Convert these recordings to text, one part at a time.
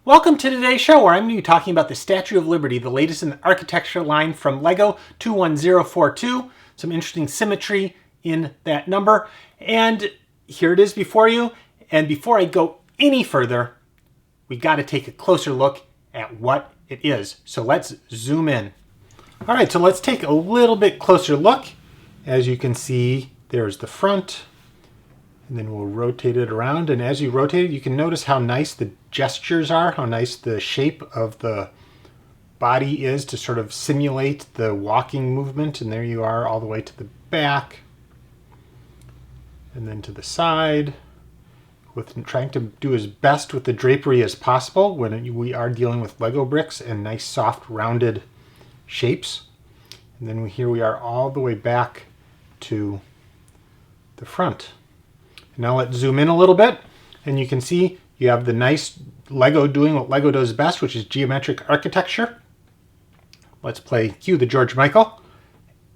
Welcome to today's show where I'm going to be talking about the Statue of Liberty, the latest in the architecture line from LEGO 21042. Some interesting symmetry in that number. And here it is before you. And before I go any further, we got to take a closer look at what it is. So let's zoom in. All right, so let's take a little bit closer look. As you can see, there's the front. And then we'll rotate it around. And as you rotate it, you can notice how nice the gestures are, how nice the shape of the body is to sort of simulate the walking movement. And there you are all the way to the back. And then to the side. With trying to do as best with the drapery as possible when we are dealing with Lego bricks and nice soft rounded shapes. And then here we are all the way back to the front. Now let's zoom in a little bit, and you can see you have the nice Lego doing what Lego does best, which is geometric architecture. Let's play cue the George Michael.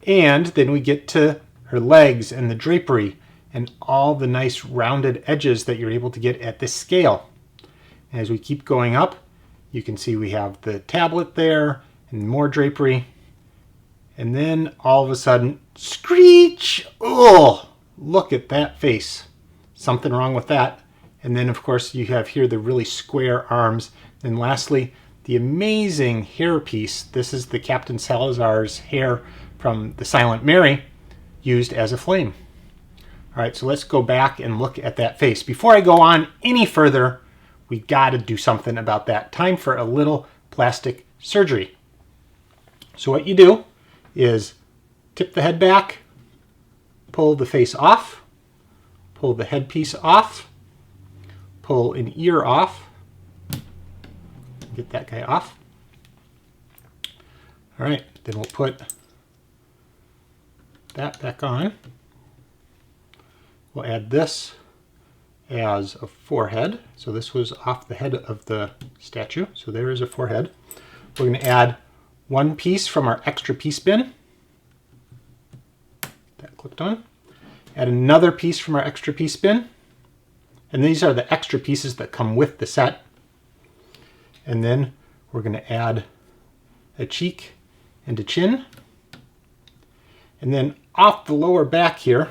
And then we get to her legs and the drapery and all the nice rounded edges that you're able to get at this scale. As we keep going up, you can see we have the tablet there and more drapery. And then all of a sudden, screech! Oh, look at that face. Something wrong with that. And then of course you have here the really square arms. And lastly, the amazing hair piece. This is the Captain Salazar's hair from the Silent Mary used as a flame. All right, so let's go back and look at that face. Before I go on any further, we got to do something about that. Time for a little plastic surgery. So what you do is tip the head back, pull the face off, pull the headpiece off, pull an ear off, get that guy off. All right, then we'll put that back on. We'll add this as a forehead. So this was off the head of the statue. So there is a forehead. We're going to add one piece from our extra piece bin. That clicked on. Add another piece from our extra piece bin. And these are the extra pieces that come with the set. And then we're going to add a cheek and a chin. And then off the lower back here,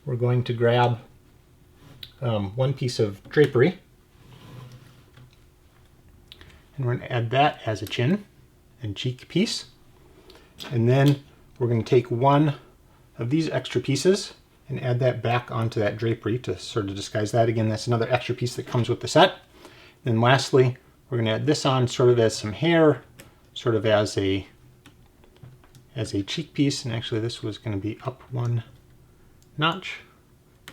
we're going to grab one piece of drapery. And we're going to add that as a chin and cheek piece. And then we're going to take one of these extra pieces and add that back onto that drapery to sort of disguise that. Again, that's another extra piece that comes with the set. Then lastly, we're going to add this on sort of as some hair, sort of as a cheek piece. And actually this was going to be up one notch,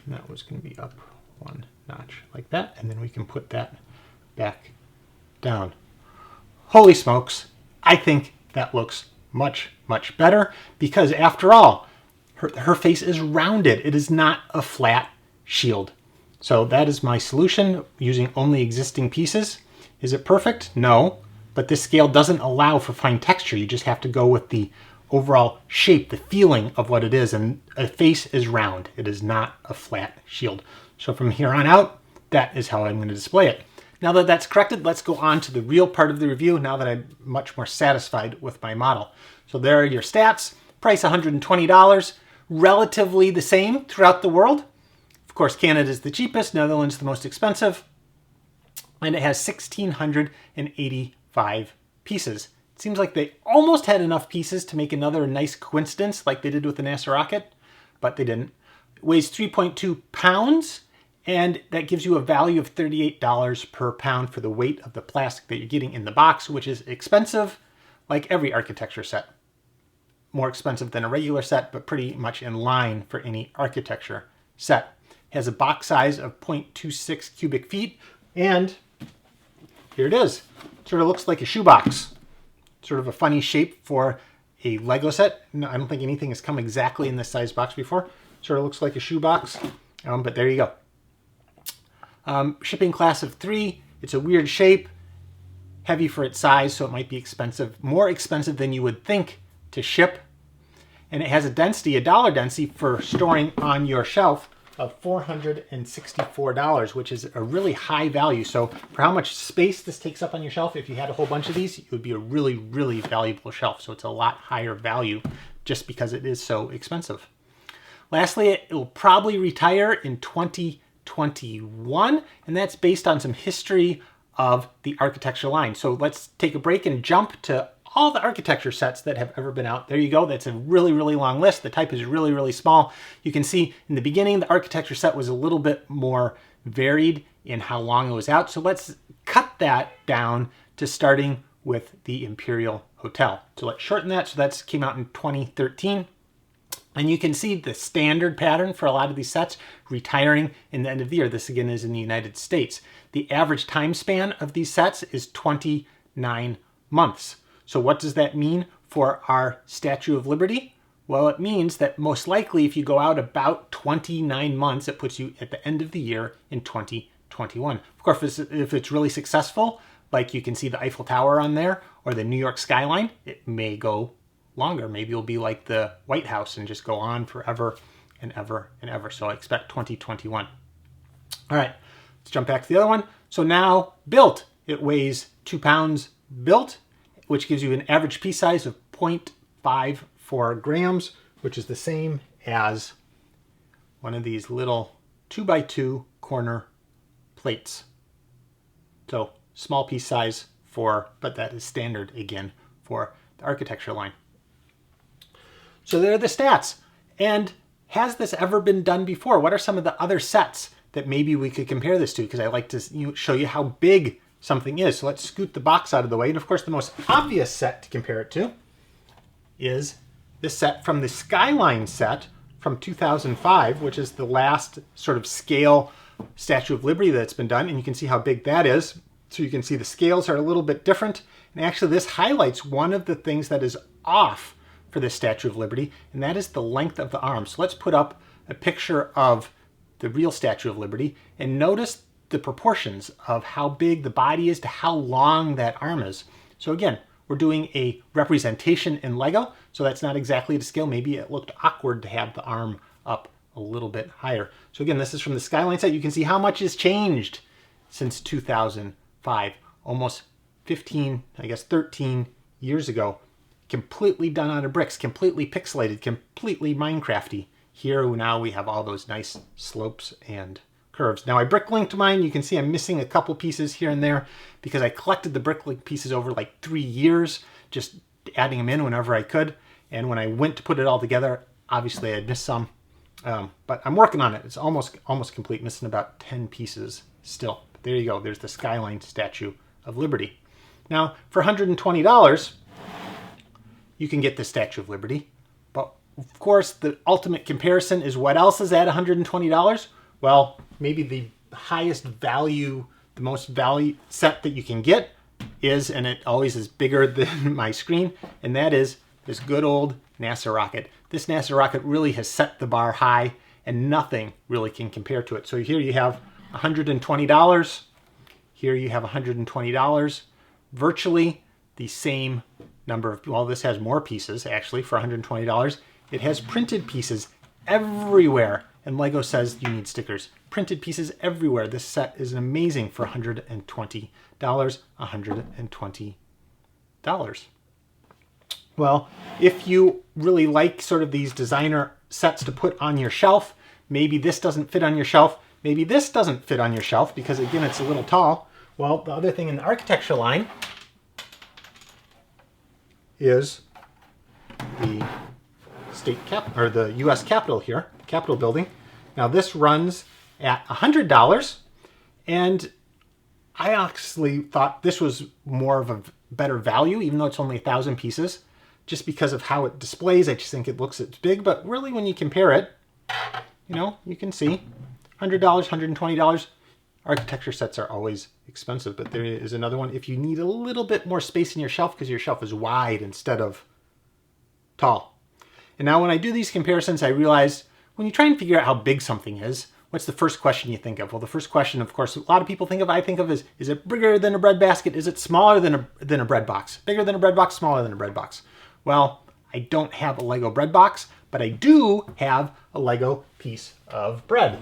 and that was going to be up one notch like that. And then we can put that back down. Holy smokes, I think that looks much, much better because after all, her face is rounded. It is not a flat shield. So that is my solution using only existing pieces. Is it perfect? No, but this scale doesn't allow for fine texture. You just have to go with the overall shape, the feeling of what it is. And a face is round. It is not a flat shield. So from here on out, that is how I'm going to display it. Now that that's corrected, let's go on to the real part of the review now that I'm much more satisfied with my model. So there are your stats. Price $120. Relatively the same throughout the world. Of course, Canada is the cheapest, Netherlands the most expensive, and it has 1,685 pieces. It seems like they almost had enough pieces to make another nice coincidence like they did with the NASA rocket, but they didn't. It weighs 3.2 pounds, and that gives you a value of $38 per pound for the weight of the plastic that you're getting in the box, which is expensive, like every architecture set. More expensive than a regular set, but pretty much in line for any architecture set. It has a box size of 0.26 cubic feet, and here it is. It sort of looks like a shoebox. Sort of a funny shape for a Lego set. No, I don't think anything has come exactly in this size box before. Sort of looks like a shoebox, but there you go. Shipping class of 3. It's a weird shape, heavy for its size, so it might be expensive, more expensive than you would think to ship. And it has a density, a dollar density for storing on your shelf of $464, which is a really high value. So for how much space this takes up on your shelf, if you had a whole bunch of these, it would be a really, really valuable shelf. So it's a lot higher value just because it is so expensive. Lastly, it will probably retire in 2021, and that's based on some history of the architecture line. So let's take a break and jump to all the architecture sets that have ever been out. There you go. That's a really, really long list. The type is really, really small. You can see in the beginning, the architecture set was a little bit more varied in how long it was out. So let's cut that down to starting with the Imperial Hotel. So let's shorten that. So that came out in 2013. And you can see the standard pattern for a lot of these sets retiring in the end of the year. This again is in the United States. The average time span of these sets is 29 months. So what does that mean for our Statue of Liberty? Well, it means that most likely if you go out about 29 months, it puts you at the end of the year in 2021. Of course, if it's really successful, like you can see the Eiffel Tower on there or the New York skyline, it may go longer. Maybe it'll be like the White House and just go on forever and ever and ever. So I expect 2021. All right, let's jump back to the other one. So now built, it weighs 2 pounds built, which gives you an average piece size of 0.54 grams, which is the same as one of these little 2x2 corner plates. So small piece size but that is standard again for the architecture line. So there are the stats. And has this ever been done before? What are some of the other sets that maybe we could compare this to? Because I like to show you how big something is. So let's scoot the box out of the way. And of course, the most obvious set to compare it to is this set from the Skyline set from 2005, which is the last sort of scale Statue of Liberty that's been done. And you can see how big that is. So you can see the scales are a little bit different. And actually, this highlights one of the things that is off for this Statue of Liberty, and that is the length of the arm. So let's put up a picture of the real Statue of Liberty and notice the proportions of how big the body is to how long that arm is. So again, we're doing a representation in Lego, so that's not exactly to scale. Maybe it looked awkward to have the arm up a little bit higher. So again, this is from the Skyline set. You can see how much has changed since 2005, almost 15, I guess 13 years ago. Completely done out of bricks, completely pixelated, completely Minecrafty. Here now we have all those nice slopes and curves. Now I brick-linked mine. You can see I'm missing a couple pieces here and there because I collected the brick-link pieces over like 3 years, just adding them in whenever I could. And when I went to put it all together, obviously I missed some, but I'm working on it. It's almost complete, missing about 10 pieces still. But there you go. There's the Skyline Statue of Liberty. Now for $120, you can get the Statue of Liberty. But of course, the ultimate comparison is what else is at $120? Well, maybe the highest value, the most value set that you can get is, and it always is bigger than my screen, and that is this good old NASA rocket. This NASA rocket really has set the bar high, and nothing really can compare to it. So here you have $120. Here you have $120. Virtually the same number of, well, this has more pieces actually for $120. It has printed pieces everywhere. And Lego says you need stickers. Printed pieces everywhere. This set is amazing for $120. $120. Well, if you really like sort of these designer sets to put on your shelf, maybe this doesn't fit on your shelf. Maybe this doesn't fit on your shelf because again, it's a little tall. Well, the other thing in the architecture line is the the U.S. Capitol here, Capitol building. Now this runs at $100, and I actually thought this was more of a better value, even though it's only 1,000 pieces, just because of how it displays. I just think it looks it's big, but really when you compare it, you know, you can see $100, $120. Architecture sets are always expensive, but there is another one. If you need a little bit more space in your shelf because your shelf is wide instead of tall. And now when I do these comparisons, I realize when you try and figure out how big something is, what's the first question you think of? Well, the first question, of course, a lot of people think of, I think of is it bigger than a bread basket? Is it smaller than a bread box? Bigger than a bread box, smaller than a bread box? Well, I don't have a Lego bread box, but I do have a Lego piece of bread.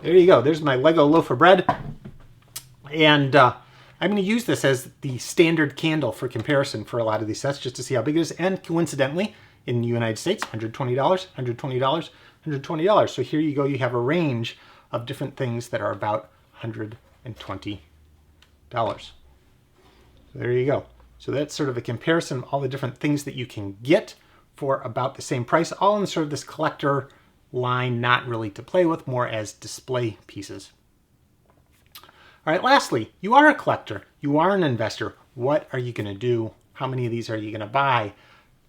There you go. There's my Lego loaf of bread. And I'm going to use this as the standard candle for comparison for a lot of these sets, just to see how big it is. And coincidentally, in the United States, $120, $120, $120. So here you go. You have a range of different things that are about $120. So there you go. So that's sort of a comparison of all the different things that you can get for about the same price, all in sort of this collector line, not really to play with, more as display pieces. All right, lastly, you are a collector, you are an investor. What are you going to do? How many of these are you going to buy?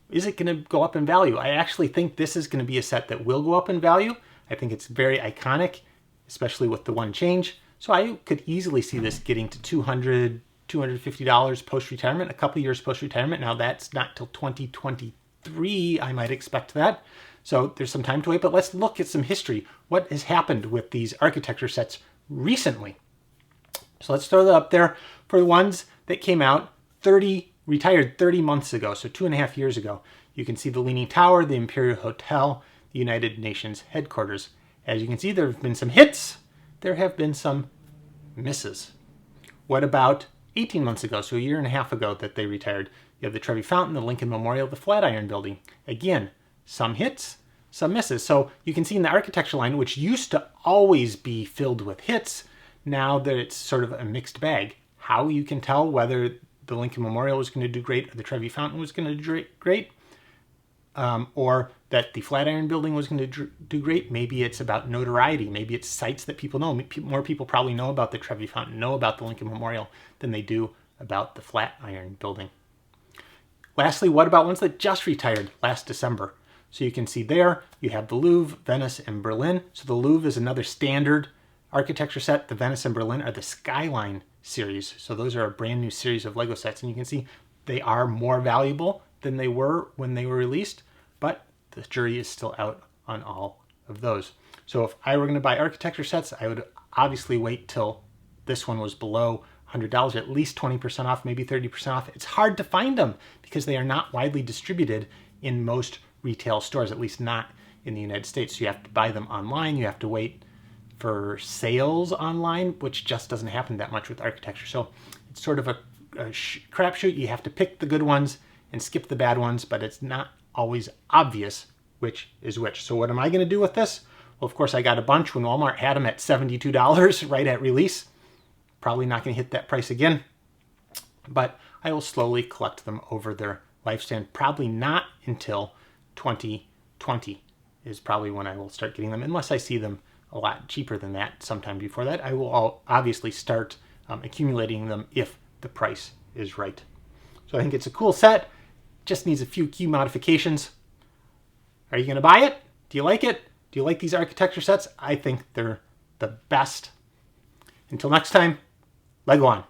Is it going to go up in value? I actually think this is going to be a set that will go up in value. I think it's very iconic, especially with the one change. So I could easily see this getting to $200, $250 post-retirement, a couple years post-retirement. Now that's not till 2023, I might expect that. So there's some time to wait, but let's look at some history. What has happened with these architecture sets recently? So let's throw that up there for the ones that came out retired 30 months ago, so 2.5 years ago. You can see the Leaning Tower, the Imperial Hotel, the United Nations headquarters. As you can see, there have been some hits, there have been some misses. What about 18 months ago, so 1.5 years ago that they retired? You have the Trevi Fountain, the Lincoln Memorial, the Flatiron Building. Again, some hits, some misses. So you can see in the architecture line, which used to always be filled with hits, now that it's sort of a mixed bag. How you can tell whether the Lincoln Memorial was going to do great or the Trevi Fountain was going to do great, or that the Flatiron Building was going to do great. Maybe it's about notoriety. Maybe it's sites that people know. More people probably know about the Trevi Fountain, know about the Lincoln Memorial than they do about the Flatiron Building. Lastly, what about ones that just retired last December? So you can see there, you have the Louvre, Venice, and Berlin. So the Louvre is another standard architecture set. The Venice and Berlin are the Skyline series. So those are a brand new series of Lego sets. And you can see they are more valuable than they were when they were released, but the jury is still out on all of those. So if I were going to buy architecture sets, I would obviously wait till this one was below $100, at least 20% off, maybe 30% off. It's hard to find them because they are not widely distributed in most retail stores, at least not in the United States. So you have to buy them online. You have to wait for sales online, which just doesn't happen that much with architecture. So it's sort of a crapshoot. You have to pick the good ones and skip the bad ones, but it's not always obvious which is which. So what am I going to do with this? Well, of course, I got a bunch when Walmart had them at $72 right at release. Probably not going to hit that price again, but I will slowly collect them over their lifespan. Probably not until 2020 is probably when I will start getting them, unless I see them a lot cheaper than that sometime before that. I will obviously start accumulating them if the price is right. So I think it's a cool set. Just needs a few key modifications. Are you going to buy it? Do you like it? Do you like these architecture sets? I think they're the best. Until next time, Lego on.